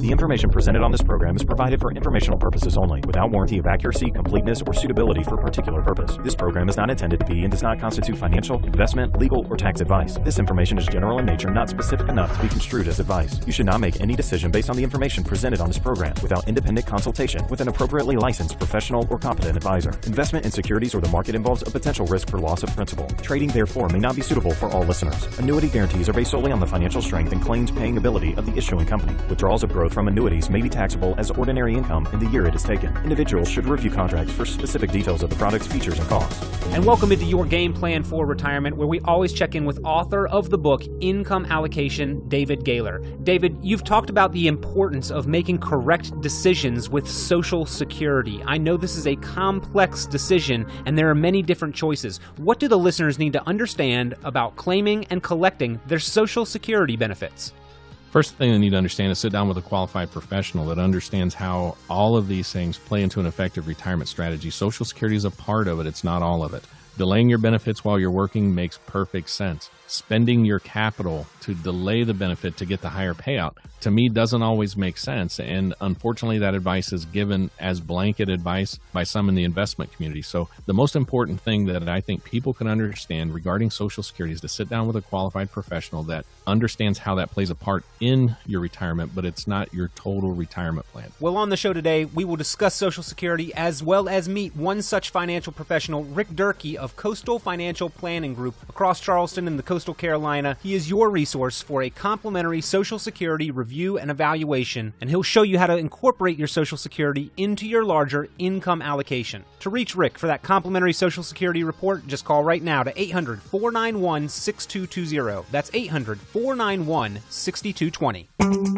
The information presented on this program is provided for informational purposes only, without warranty of accuracy, completeness, or suitability for a particular purpose. This program is not intended to be and does not constitute financial, investment, legal, or tax advice. This information is general in nature, not specific enough to be construed as advice. You should not make any decision based on the information presented on this program without independent consultation with an appropriately licensed professional or competent advisor. Investment in securities or the market involves a potential risk for loss of principal. Trading, therefore, may not be suitable for all listeners. Annuity guarantees are based solely on the financial strength and claims paying ability of the issuing company. Withdrawals of growth from annuities may be taxable as ordinary income in the year it is taken. Individuals should review contracts for specific details of the product's features and costs. And welcome into Your Game Plan for Retirement, where we always check in with author of the book, Income Allocation, David Gaylor. David, you've talked about the importance of making correct decisions with Social Security. I know this is a complex decision, and there are many different choices. What do the listeners need to understand about claiming and collecting their Social Security benefits? First thing they need to understand is sit down with a qualified professional that understands how all of these things play into an effective retirement strategy. Social Security is a part of it. It's not all of it. Delaying your benefits while you're working makes perfect sense. Spending your capital to delay the benefit to get the higher payout, to me, doesn't always make sense. And unfortunately, that advice is given as blanket advice by some in the investment community. So the most important thing that I think people can understand regarding Social Security is to sit down with a qualified professional that understands how that plays a part in your retirement, but it's not your total retirement plan. Well, on the show today, we will discuss Social Security as well as meet one such financial professional, Rick Durkee of Coastal Financial Planning Group across Charleston in the Coastal Carolina. He is your resource for a complimentary Social Security review and evaluation, and he'll show you how to incorporate your Social Security into your larger income allocation. To reach Rick for that complimentary Social Security report, just call right now to 800-491-6220. That's 800-491-6220.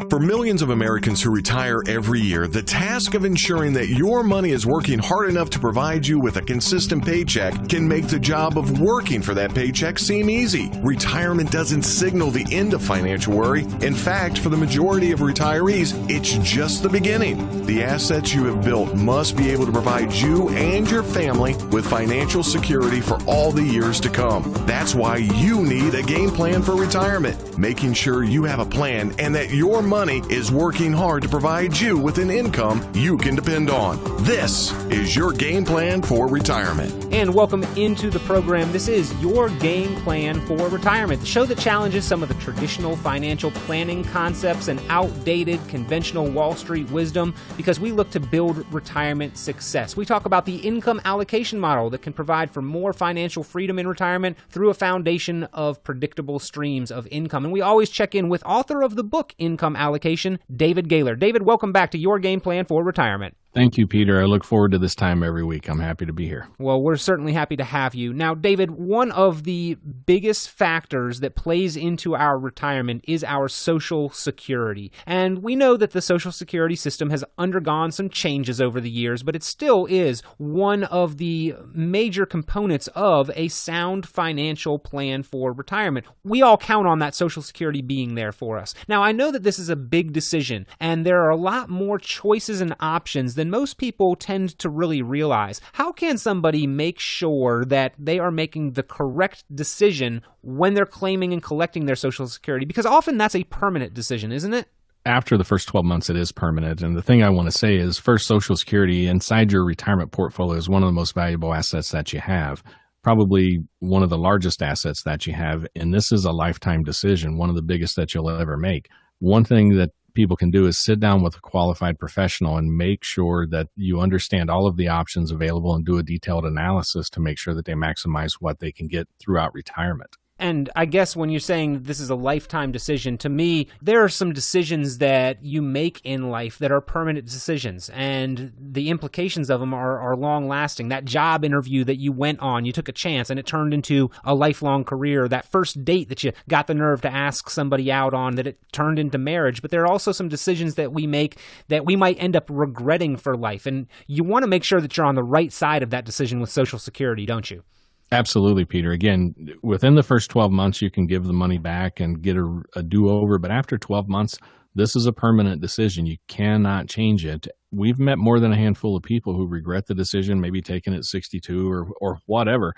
For millions of Americans who retire every year, the task of ensuring that your money is working hard enough to provide you with a consistent paycheck can make the job of working for that paycheck seem easy. Retirement doesn't signal the end of financial worry. In fact, for the majority of retirees, it's just the beginning. The assets you have built must be able to provide you and your family with financial security for all the years to come. That's why you need a game plan for retirement, making sure you have a plan and that your money is working hard to provide you with an income you can depend on. This is your game plan for retirement. And welcome into the program. This is Your Game Plan for Retirement, the show that challenges some of the traditional financial planning concepts and outdated conventional Wall Street wisdom, because we look to build retirement success. We talk about the income allocation model that can provide for more financial freedom in retirement through a foundation of predictable streams of income. And we always check in with author of the book, Income Allocation, David Gaylor. David, welcome back to Your Game Plan for Retirement. Thank you, Peter. I look forward to this time every week. I'm happy to be here. Well, we're certainly happy to have you. Now, David, one of the biggest factors that plays into our retirement is our Social Security. And we know that the Social Security system has undergone some changes over the years, but it still is one of the major components of a sound financial plan for retirement. We all count on that Social Security being there for us. Now, I know that this is a big decision, and there are a lot more choices and options than most people tend to really realize. How can somebody make sure that they are making the correct decision when they're claiming and collecting their Social Security? Because often that's a permanent decision, isn't it? After the first 12 months, it is permanent. And the thing I want to say is, first, Social Security inside your retirement portfolio is one of the most valuable assets that you have. Probably one of the largest assets that you have. And this is a lifetime decision, one of the biggest that you'll ever make. One thing that people can do is sit down with a qualified professional and make sure that you understand all of the options available and do a detailed analysis to make sure that they maximize what they can get throughout retirement. And I guess when you're saying this is a lifetime decision, to me, there are some decisions that you make in life that are permanent decisions, and the implications of them are long-lasting. That job interview that you went on, you took a chance, and it turned into a lifelong career. That first date that you got the nerve to ask somebody out on, that it turned into marriage. But there are also some decisions that we make that we might end up regretting for life, and you want to make sure that you're on the right side of that decision with Social Security, don't you? Absolutely, Peter. Again, within the first 12 months, you can give the money back and get a do-over. But after 12 months, this is a permanent decision. You cannot change it. We've met more than a handful of people who regret the decision, maybe taken at 62 or whatever.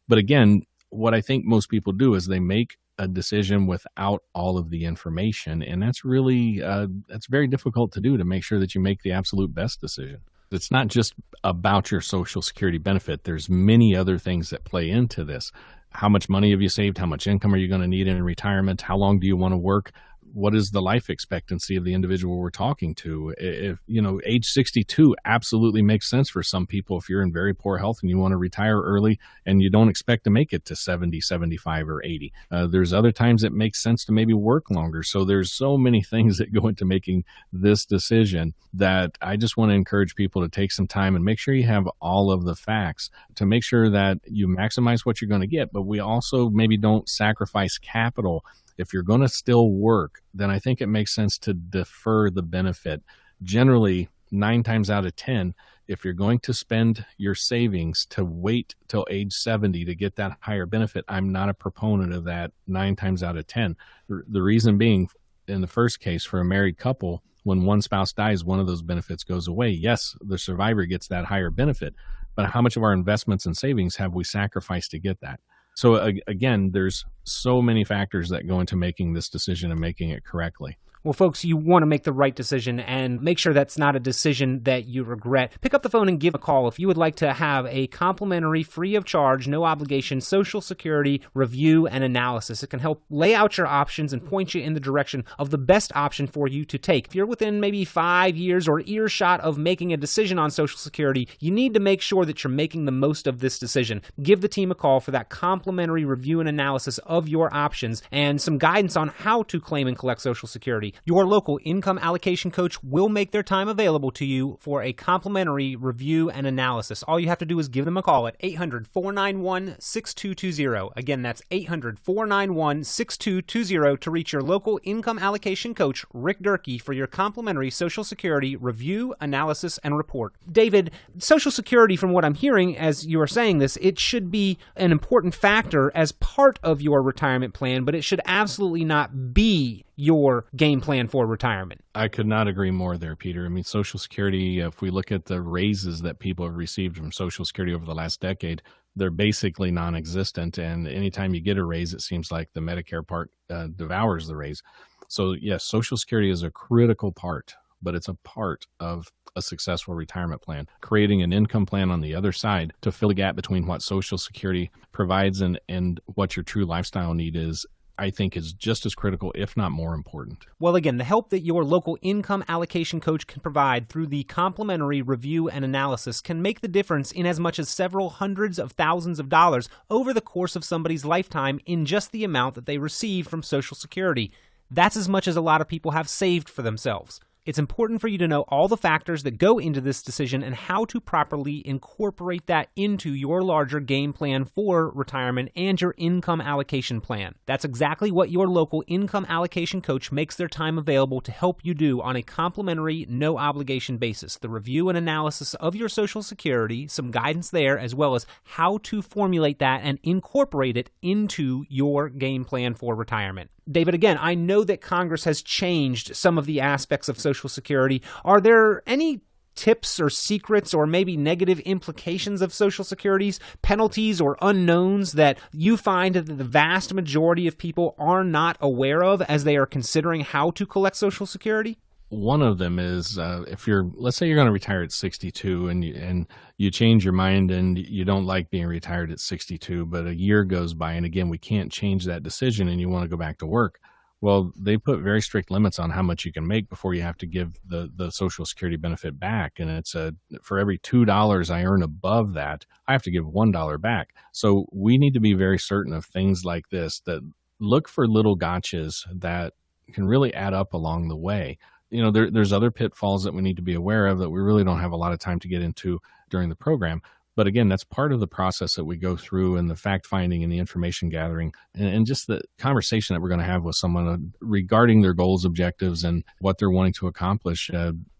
But again, what I think most people do is they make a decision without all of the information. And that's really, that's very difficult to do, to make sure that you make the absolute best decision. It's not just about your Social Security benefit. There's many other things that play into this. How much money have you saved? How much income are you going to need in retirement? How long do you want to work? What is the life expectancy of the individual we're talking to? If, age 62 absolutely makes sense for some people if you're in very poor health and you want to retire early and you don't expect to make it to 70, 75, or 80. There's other times it makes sense to maybe work longer. So there's so many things that go into making this decision that I just want to encourage people to take some time and make sure you have all of the facts to make sure that you maximize what you're going to get, but we also maybe don't sacrifice capital. If you're going to still work, then I think it makes sense to defer the benefit. Generally, 9 times out of 10, if you're going to spend your savings to wait till age 70 to get that higher benefit, I'm not a proponent of that 9 times out of 10. The reason being, in the first case, for a married couple, when one spouse dies, one of those benefits goes away. Yes, the survivor gets that higher benefit, but how much of our investments and savings have we sacrificed to get that? So again, there's so many factors that go into making this decision and making it correctly. Well, folks, you want to make the right decision and make sure that's not a decision that you regret. Pick up the phone and give a call if you would like to have a complimentary, free of charge, no obligation Social Security review and analysis. It can help lay out your options and point you in the direction of the best option for you to take. If you're within maybe 5 years or earshot of making a decision on Social Security, you need to make sure that you're making the most of this decision. Give the team a call for that complimentary review and analysis of your options and some guidance on how to claim and collect Social Security. Your local income allocation coach will make their time available to you for a complimentary review and analysis. All you have to do is give them a call at 800-491-6220. Again, that's 800-491-6220 to reach your local income allocation coach, Rick Durkee, for your complimentary Social Security review, analysis, and report. David, Social Security, from what I'm hearing as you are saying this, it should be an important factor as part of your retirement plan, but it should absolutely not be your game plan for retirement. I could not agree more there, Peter. I mean, Social Security, if we look at the raises that people have received from Social Security over the last decade, they're basically non-existent. And anytime you get a raise, it seems like the Medicare part devours the raise. So yes, Social Security is a critical part, but it's a part of a successful retirement plan. Creating an income plan on the other side to fill the gap between what Social Security provides and what your true lifestyle need is, I think, is just as critical, if not more important. Well, again, the help that your local income allocation coach can provide through the complimentary review and analysis can make the difference in as much as several hundreds of thousands of dollars over the course of somebody's lifetime in just the amount that they receive from Social Security. That's as much as a lot of people have saved for themselves. It's important for you to know all the factors that go into this decision and how to properly incorporate that into your larger game plan for retirement and your income allocation plan. That's exactly what your local income allocation coach makes their time available to help you do on a complimentary, no obligation basis. The review and analysis of your Social Security, some guidance there, as well as how to formulate that and incorporate it into your game plan for retirement. David, again, I know that Congress has changed some of the aspects of Social Security. Are there any tips or secrets or maybe negative implications of Social Security's penalties or unknowns that you find that the vast majority of people are not aware of as they are considering how to collect Social Security? One of them is let's say you're going to retire at 62 and you change your mind and you don't like being retired at 62, but a year goes by and again, we can't change that decision and you want to go back to work. Well, they put very strict limits on how much you can make before you have to give the Social Security benefit back. And it's for every $2 I earn above that, I have to give $1 back. So we need to be very certain of things like this, that look for little gotchas that can really add up along the way. There's other pitfalls that we need to be aware of that we really don't have a lot of time to get into during the program. But again, that's part of the process that we go through and the fact finding and the information gathering and just the conversation that we're going to have with someone regarding their goals, objectives, and what they're wanting to accomplish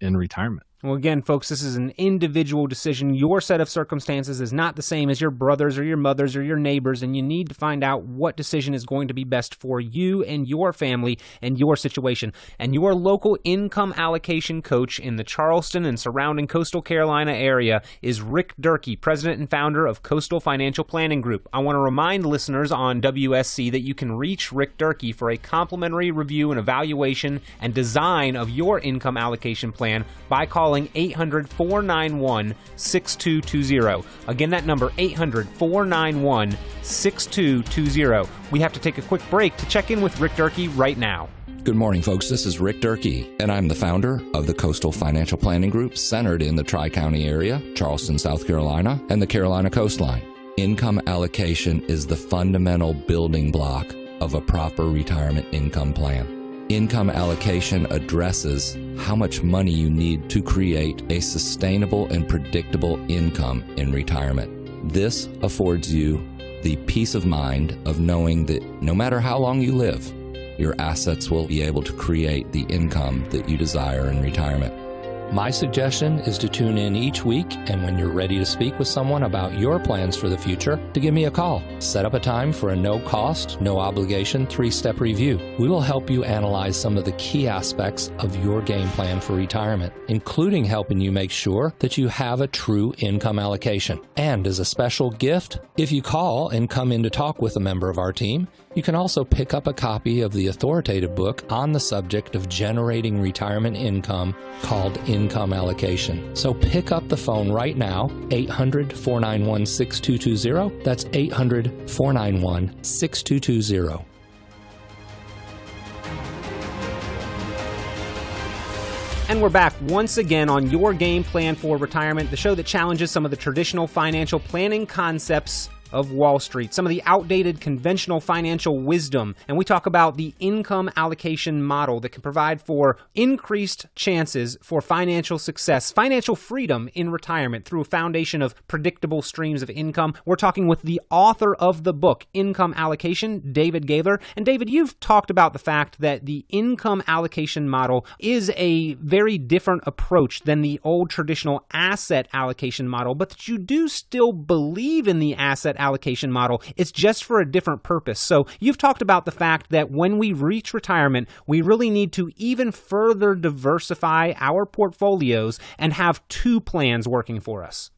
in retirement. Well, again, folks, this is an individual decision. Your set of circumstances is not the same as your brother's or your mother's or your neighbor's, and you need to find out what decision is going to be best for you and your family and your situation. And your local income allocation coach in the Charleston and surrounding coastal Carolina area is Rick Durkee, president and founder of Coastal Financial Planning Group. I want to remind listeners on WSC that you can reach Rick Durkee for a complimentary review and evaluation and design of your income allocation plan by calling 800-491-6220. Again, that number, 800-491-6220. We have to take a quick break to check in with Rick Durkee right now. Good morning, folks. This is Rick Durkee, and I'm the founder of the Coastal Financial Planning Group, centered in the Tri-County area, Charleston, South Carolina, and the Carolina coastline. Income allocation is the fundamental building block of a proper retirement income plan. Income allocation addresses how much money you need to create a sustainable and predictable income in retirement. This affords you the peace of mind of knowing that no matter how long you live, your assets will be able to create the income that you desire in retirement. My suggestion is to tune in each week, and when you're ready to speak with someone about your plans for the future, to give me a call. Set up a time for a no-cost, no-obligation 3-step review. We will help you analyze some of the key aspects of your game plan for retirement, including helping you make sure that you have a true income allocation. And as a special gift, if you call and come in to talk with a member of our team, you can also pick up a copy of the authoritative book on the subject of generating retirement income called Income Allocation. So pick up the phone right now, 800-491-6220. That's 800-491-6220. And we're back once again on Your Game Plan for Retirement, the show that challenges some of the traditional financial planning concepts of Wall Street, some of the outdated conventional financial wisdom, and we talk about the income allocation model that can provide for increased chances for financial success, financial freedom in retirement through a foundation of predictable streams of income. We're talking with the author of the book, Income Allocation, David Gaylor. And David, you've talked about the fact that the income allocation model is a very different approach than the old traditional asset allocation model, but that you do still believe in the asset allocation model. It's just for a different purpose. So you've talked about the fact that when we reach retirement, we really need to even further diversify our portfolios and have two plans working for us.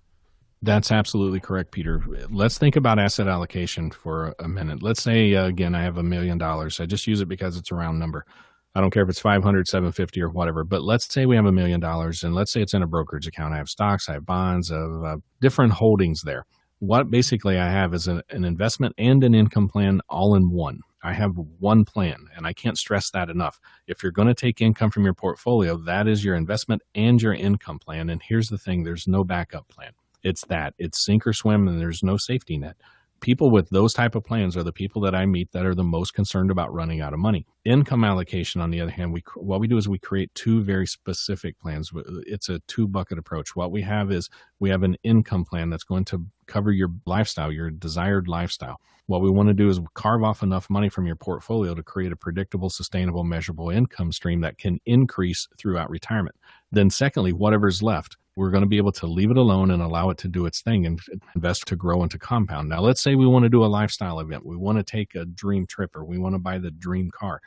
That's absolutely correct, Peter. Let's think about asset allocation for a minute. Let's say, again, I have $1 million. I just use it because it's a round number. I don't care if it's 500, 750 or whatever, but let's say we have $1 million and let's say it's in a brokerage account. I have stocks, I have bonds, of different holdings there. What basically I have is an investment and an income plan all in one. I have one plan, and I can't stress that enough. If you're going to take income from your portfolio, that is your investment and your income plan. And here's the thing, there's no backup plan. It's sink or swim, and there's no safety net. People with those type of plans are the people that I meet that are the most concerned about running out of money. Income allocation, on the other hand, what we do is we create two very specific plans. It's a two-bucket approach. What we have is we have an income plan that's going to cover your lifestyle, your desired lifestyle. What we want to do is carve off enough money from your portfolio to create a predictable, sustainable, measurable income stream that can increase throughout retirement. Then secondly, whatever's left, we're going to be able to leave it alone and allow it to do its thing and invest to grow and to compound. Now, let's say we want to do a lifestyle event. We want to take a dream trip or we want to buy the dream car.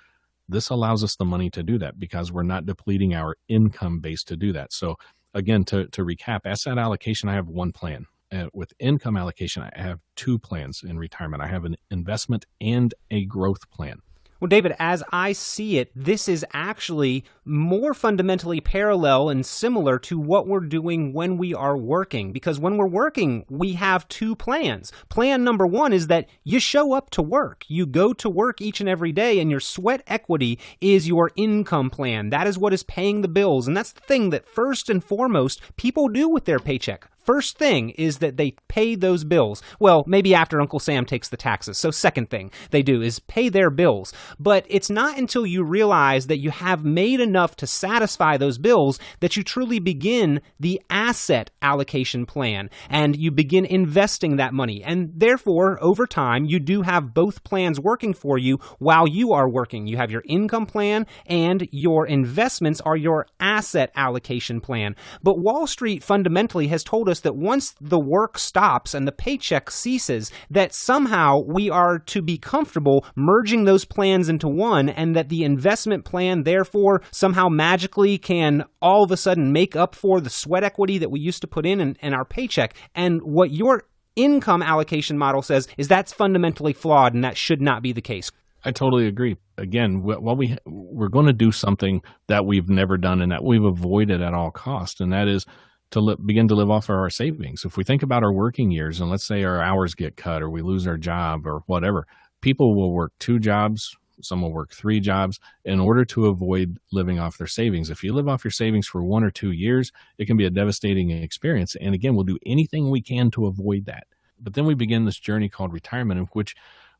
This allows us the money to do that because we're not depleting our income base to do that. So again, to recap, asset allocation, I have one plan. With income allocation, I have two plans in retirement. I have an investment and a growth plan. Well, David, as I see it, this is actually more fundamentally parallel and similar to what we're doing when we are working. Because when we're working, we have two plans. Plan number one is that you show up to work. You go to work each and every day, and your sweat equity is your income plan. That is what is paying the bills. And that's the thing that first and foremost people do with their paycheck. first thing is that they pay those bills. Well, maybe after Uncle Sam takes the taxes. So second thing they do is pay their bills. But it's not until you realize that you have made enough to satisfy those bills that you truly begin the asset allocation plan and you begin investing that money. And therefore, over time, you do have both plans working for you while you are working. You have your income plan and your investments are your asset allocation plan. But Wall Street fundamentally has told us that once the work stops and the paycheck ceases, that somehow we are to be comfortable merging those plans into one, and that the investment plan therefore somehow magically can all of a sudden make up for the sweat equity that we used to put in our paycheck. And what your income allocation model says is that's fundamentally flawed, and that should not be the case. I totally agree. Again, we're going to do something that we've never done and that we've avoided at all costs, and that is to begin to live off of our savings. If we think about our working years, and let's say our hours get cut or we lose our job or whatever, people will work 2 jobs, some will work 3 jobs in order to avoid living off their savings. If you live off your savings for 1 or 2 years, it can be a devastating experience. And again, we'll do anything we can to avoid that. But then we begin this journey called retirement, in which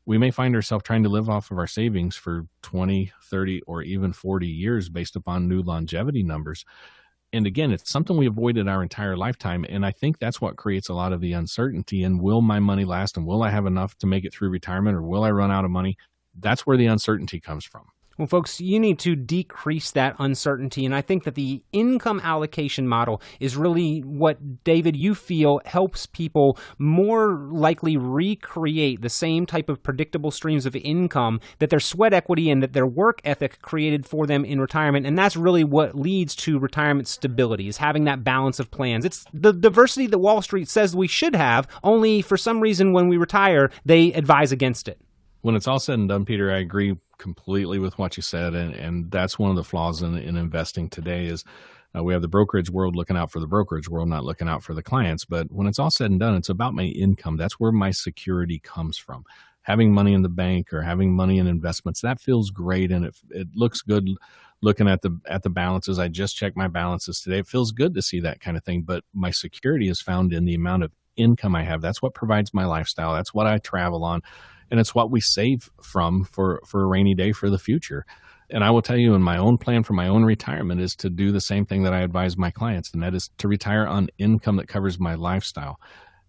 we may find ourselves trying to live off of our savings for 20, 30, or even 40 years based upon new longevity numbers. And again, it's something we avoided our entire lifetime. And I think that's what creates a lot of the uncertainty. And will my money last? And will I have enough to make it through retirement? Or will I run out of money? That's where the uncertainty comes from. Well, folks, you need to decrease that uncertainty. And I think that the income allocation model is really what, David, you feel helps people more likely recreate the same type of predictable streams of income that their sweat equity and that their work ethic created for them in retirement. And that's really what leads to retirement stability, is having that balance of plans. It's the diversity that Wall Street says we should have, only for some reason when we retire, they advise against it. When it's all said and done, Peter, I agree completely with what you said, and that's one of the flaws in investing today is we have the brokerage world looking out for the brokerage world, not looking out for the clients. But when it's all said and done, it's about my income. That's where my security comes from. Having money in the bank or having money in investments, that feels great, and it looks good looking at the balances. I just checked my balances today. It feels good to see that kind of thing, but my security is found in the amount of income I have. That's what provides my lifestyle. That's what I travel on. And it's what we save from for a rainy day for the future. And I will tell you, in my own plan for my own retirement is to do the same thing that I advise my clients, and that is to retire on income that covers my lifestyle.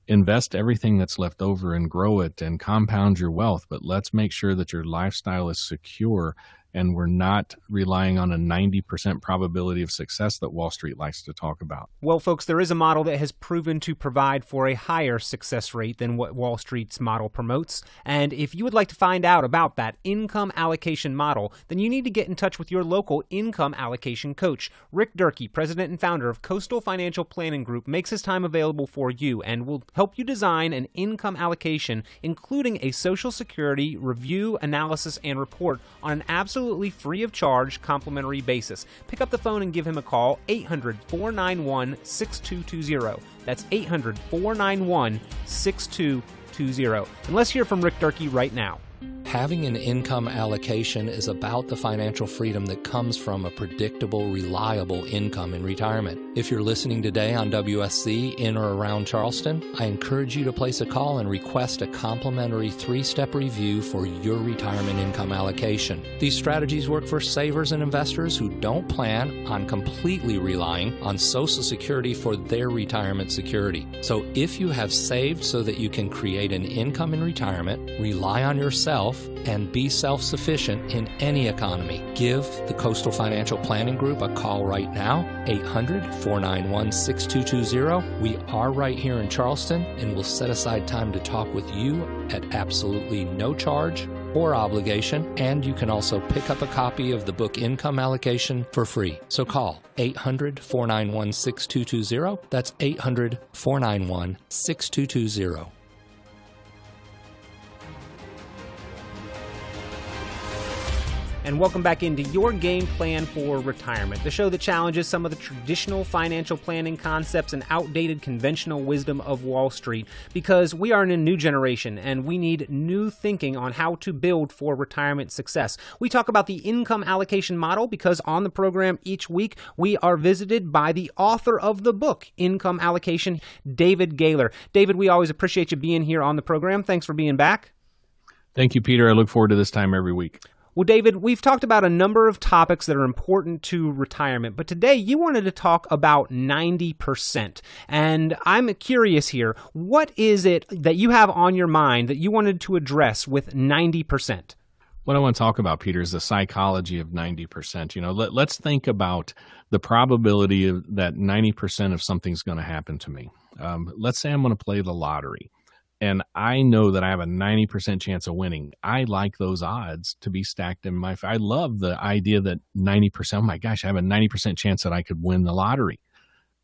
Invest everything that's left over and grow it and compound your wealth, but let's make sure that your lifestyle is secure and we're not relying on a 90% probability of success that Wall Street likes to talk about. Well, folks, there is a model that has proven to provide for a higher success rate than what Wall Street's model promotes. And if you would like to find out about that income allocation model, then you need to get in touch with your local income allocation coach. Rick Durkee, president and founder of Coastal Financial Planning Group, makes his time available for you and will help you design an income allocation, including a Social Security review, analysis, and report on an absolutely free of charge complimentary basis. Pick up the phone and give him a call, 800-491-6220. That's 800-491-6220. And let's hear from Rick Durkee right now. Having an income allocation is about the financial freedom that comes from a predictable, reliable income in retirement. If you're listening today on WSC in or around Charleston, I encourage you to place a call and request a complimentary 3-step review for your retirement income allocation. These strategies work for savers and investors who don't plan on completely relying on Social Security for their retirement security. So if you have saved so that you can create an income in retirement, rely on yourself, and be self-sufficient in any economy, give the Coastal Financial Planning Group a call right now, 800-491-6220. We are right here in Charleston, and we'll set aside time to talk with you at absolutely no charge or obligation, and you can also pick up a copy of the book Income Allocation for free. So call 800-491-6220. That's 800-491-6220. and welcome back into your Game Plan for Retirement, the show that challenges some of the traditional financial planning concepts and outdated conventional wisdom of Wall Street, because we are in a new generation and we need new thinking on how to build for retirement success. We talk about the income allocation model because on the program each week we are visited by the author of the book, Income Allocation, David Gaylor. David, we always appreciate you being here on the program. Thanks for being back. Thank you, Peter. I look forward to this time every week. Well, David, we've talked about a number of topics that are important to retirement, but today you wanted to talk about 90%. And I'm curious here, what is it that you have on your mind that you wanted to address with 90%? What I want to talk about, Peter, is the psychology of 90%. You know, let's think about the probability of that 90% of something's going to happen to me. Let's say I'm going to play the lottery. And I know that I have a 90% chance of winning. I like those odds to be stacked in my favor. I love the idea that 90%, oh my gosh, I have a 90% chance that I could win the lottery.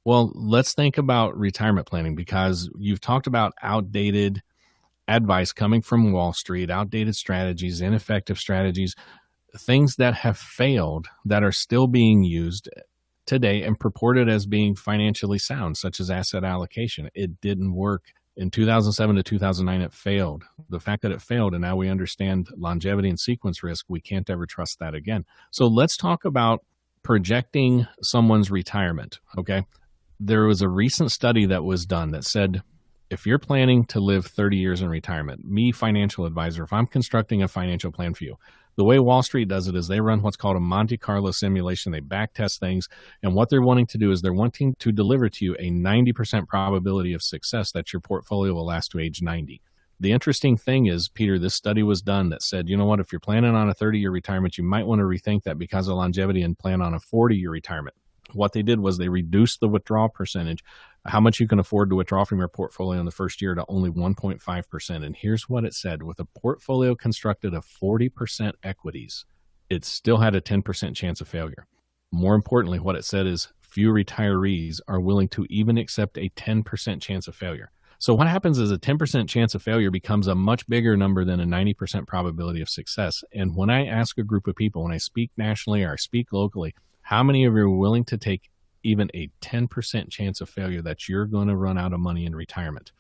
Well, let's think about retirement planning, because you've talked about outdated advice coming from Wall Street, outdated strategies, ineffective strategies, things that have failed that are still being used today and purported as being financially sound, such as asset allocation. It didn't work. In 2007 to 2009, it failed. The fact that it failed, and now we understand longevity and sequence risk, we can't ever trust that again. So let's talk about projecting someone's retirement, okay? There was a recent study that was done that said, if you're planning to live 30 years in retirement, me, financial advisor, if I'm constructing a financial plan for you, the way Wall Street does it is they run what's called a Monte Carlo simulation. They back test things. And what they're wanting to do is they're wanting to deliver to you a 90% probability of success that your portfolio will last to age 90. The interesting thing is, Peter, this study was done that said, you know what, if you're planning on a 30-year retirement, you might want to rethink that because of longevity and plan on a 40-year retirement. What they did was they reduced the withdrawal percentage, how much you can afford to withdraw from your portfolio in the first year, to only 1.5%. And here's what it said. With a portfolio constructed of 40% equities, it still had a 10% chance of failure. More importantly, what it said is few retirees are willing to even accept a 10% chance of failure. So what happens is a 10% chance of failure becomes a much bigger number than a 90% probability of success. And when I ask a group of people, when I speak nationally or I speak locally, how many of you are willing to take even a 10% chance of failure that you're going to run out of money in retirement?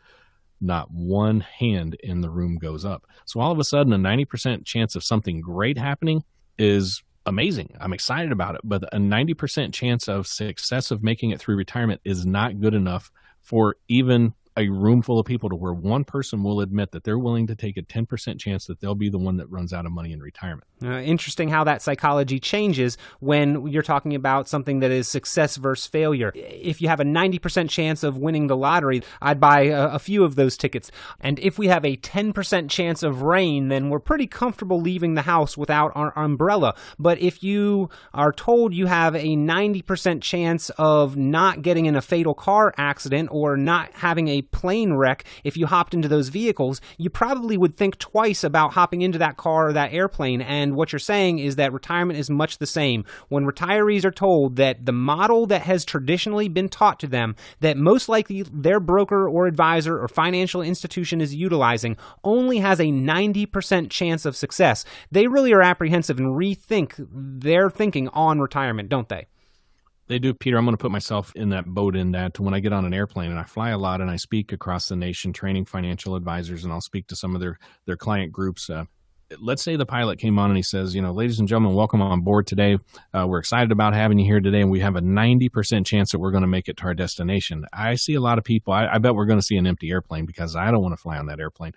Not one hand in the room goes up. So all of a sudden, a 90% chance of something great happening is amazing. I'm excited about it. But a 90% chance of success of making it through retirement is not good enough for even a room full of people to where one person will admit that they're willing to take a 10% chance that they'll be the one that runs out of money in retirement. Interesting how that psychology changes when you're talking about something that is success versus failure. If you have a 90% chance of winning the lottery, I'd buy a few of those tickets. And if we have a 10% chance of rain, then we're pretty comfortable leaving the house without our umbrella. But if you are told you have a 90% chance of not getting in a fatal car accident or not having a plane wreck, if you hopped into those vehicles, you probably would think twice about hopping into that car or that airplane. And what you're saying is that retirement is much the same. When retirees are told that the model that has traditionally been taught to them, that most likely their broker or advisor or financial institution is utilizing, only has a 90% chance of success, they really are apprehensive and rethink their thinking on retirement, don't they? They do, Peter. I'm going to put myself in that boat in that when I get on an airplane and I fly a lot and I speak across the nation training financial advisors, and I'll speak to some of their client groups. Let's say the pilot came on and he says, you know, ladies and gentlemen, welcome on board today. We're excited about having you here today, and we have a 90% chance that we're going to make it to our destination. I see a lot of people. I bet we're going to see an empty airplane because I don't want to fly on that airplane.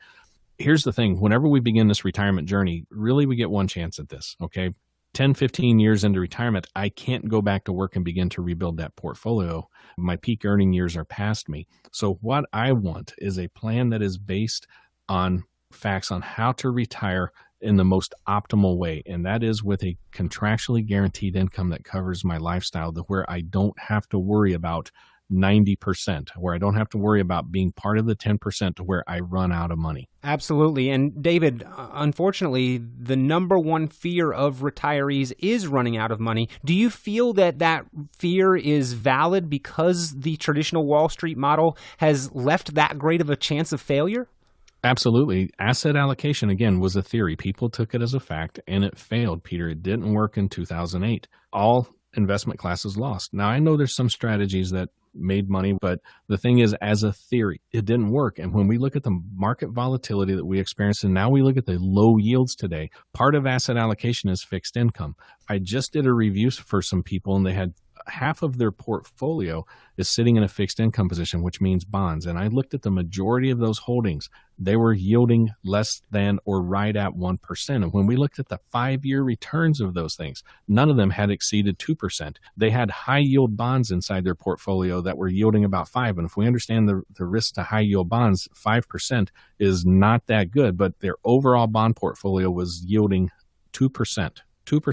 Here's the thing. Whenever we begin this retirement journey, really we get one chance at this, okay? 10, 15 years into retirement, I can't go back to work and begin to rebuild that portfolio. My peak earning years are past me. So what I want is a plan that is based on facts on how to retire in the most optimal way. And that is with a contractually guaranteed income that covers my lifestyle, to where I don't have to worry about 90%, where I don't have to worry about being part of the 10% to where I run out of money. Absolutely. And David, unfortunately, the number one fear of retirees is running out of money. Do you feel that that fear is valid because the traditional Wall Street model has left that great of a chance of failure? Absolutely. Asset allocation, again, was a theory. People took it as a fact, and it failed, Peter. It didn't work in 2008. All investment classes lost. Now, I know there's some strategies that made money, but the thing is, as a theory, it didn't work. And when we look at the market volatility that we experienced, and now we look at the low yields today, part of asset allocation is fixed income. I just did a review for some people, and they had half of their portfolio is sitting in a fixed income position, which means bonds. And I looked at the majority of those holdings. They were yielding less than or right at 1%. And when we looked at the 5-year returns of those things, none of them had exceeded 2%. They had high yield bonds inside their portfolio that were yielding about 5%. And if we understand the risk to high yield bonds, 5% is not that good, but their overall bond portfolio was yielding 2%.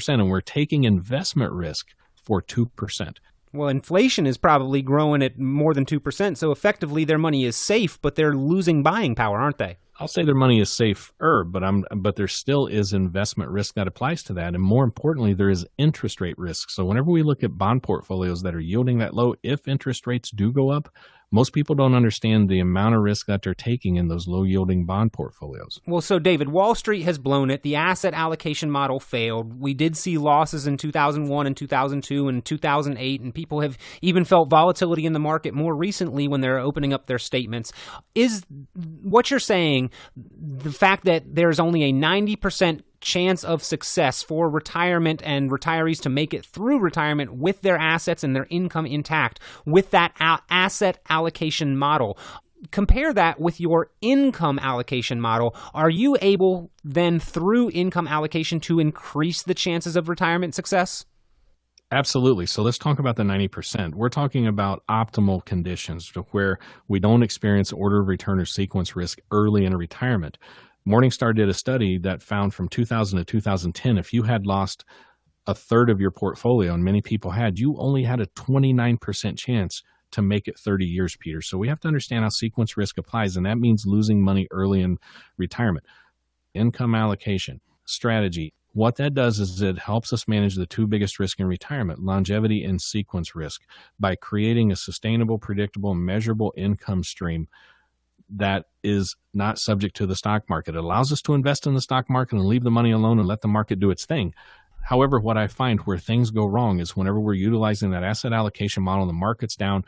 And we're taking investment risk for 2%. Well, inflation is probably growing at more than 2%, so effectively their money is safe, but they're losing buying power, aren't they? I'll say their money is safer, but there still is investment risk that applies to that. And more importantly, there is interest rate risk. So whenever we look at bond portfolios that are yielding that low, if interest rates do go up, most people don't understand the amount of risk that they're taking in those low-yielding bond portfolios. Well, so David, Wall Street has blown it. The asset allocation model failed. We did see losses in 2001 and 2002 and 2008, and people have even felt volatility in the market more recently when they're opening up their statements. Is what you're saying the fact that there's only a 90% chance of success for retirement and retirees to make it through retirement with their assets and their income intact with that asset allocation model? Compare that with your income allocation model. Are you able then through income allocation to increase the chances of retirement success? Absolutely. So let's talk about the 90%. We're talking about optimal conditions to where we don't experience order of return or sequence risk early in retirement. Morningstar did a study that found from 2000 to 2010, if you had lost a third of your portfolio, and many people had, you only had a 29% chance to make it 30 years, Peter. So we have to understand how sequence risk applies, and that means losing money early in retirement. Income allocation strategy. What that does is it helps us manage the two biggest risks in retirement, longevity and sequence risk, by creating a sustainable, predictable, measurable income stream that is not subject to the stock market. It allows us to invest in the stock market and leave the money alone and let the market do its thing. However, what I find where things go wrong is whenever we're utilizing that asset allocation model, the market's down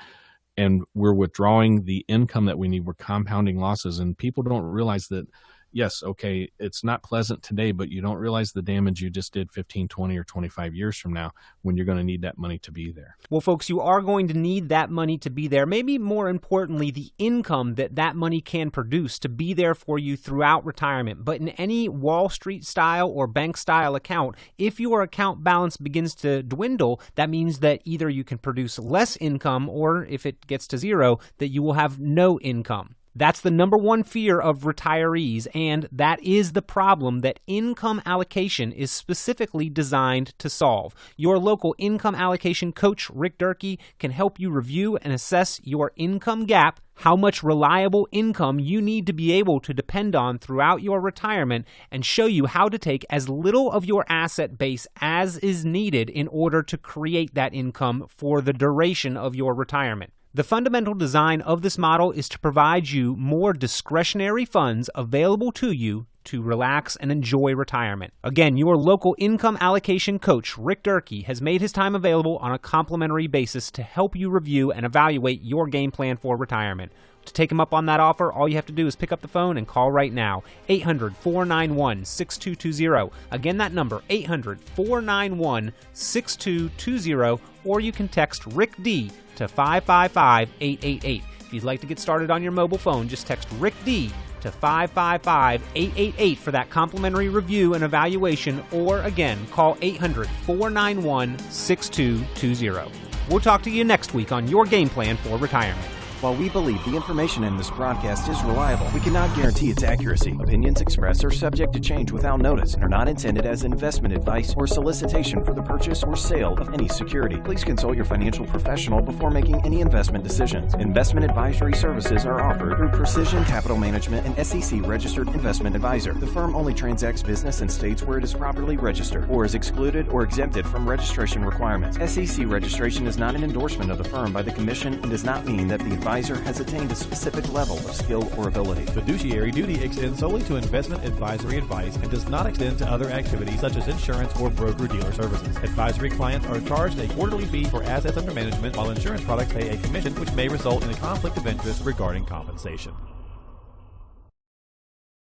and we're withdrawing the income that we need, we're compounding losses. And people don't realize that, yes, okay, it's not pleasant today, but you don't realize the damage you just did 15, 20, or 25 years from now when you're going to need that money to be there. Well, folks, you are going to need that money to be there. Maybe more importantly, the income that money can produce to be there for you throughout retirement. But in any Wall Street style or bank style account, if your account balance begins to dwindle, that means that either you can produce less income, or if it gets to zero, that you will have no income. That's the number one fear of retirees, and that is the problem that income allocation is specifically designed to solve. Your local income allocation coach, Rick Durkee, can help you review and assess your income gap, how much reliable income you need to be able to depend on throughout your retirement, and show you how to take as little of your asset base as is needed in order to create that income for the duration of your retirement. The fundamental design of this model is to provide you more discretionary funds available to you to relax and enjoy retirement. Again, your local income allocation coach, Rick Durkee, has made his time available on a complimentary basis to help you review and evaluate your game plan for retirement. To take him up on that offer, all you have to do is pick up the phone and call right now, 800-491-6220. Again, that number, 800-491-6220, or you can text Rick D to 555-888. If you'd like to get started on your mobile phone, just text Rick D to 555-888 for that complimentary review and evaluation, or again, call 800-491-6220. We'll talk to you next week on Your Game Plan for Retirement. While we believe the information in this broadcast is reliable, we cannot guarantee its accuracy. Opinions expressed are subject to change without notice and are not intended as investment advice or solicitation for the purchase or sale of any security. Please consult your financial professional before making any investment decisions. Investment advisory services are offered through Precision Capital Management, an SEC-registered investment advisor. The firm only transacts business in states where it is properly registered or is excluded or exempted from registration requirements. SEC registration is not an endorsement of the firm by the Commission and does not mean that the advisor has attained a specific level of skill or ability. Fiduciary duty extends solely to investment advisory advice and does not extend to other activities such as insurance or broker-dealer services. Advisory clients are charged a quarterly fee for assets under management, while insurance products pay a commission, which may result in a conflict of interest regarding compensation.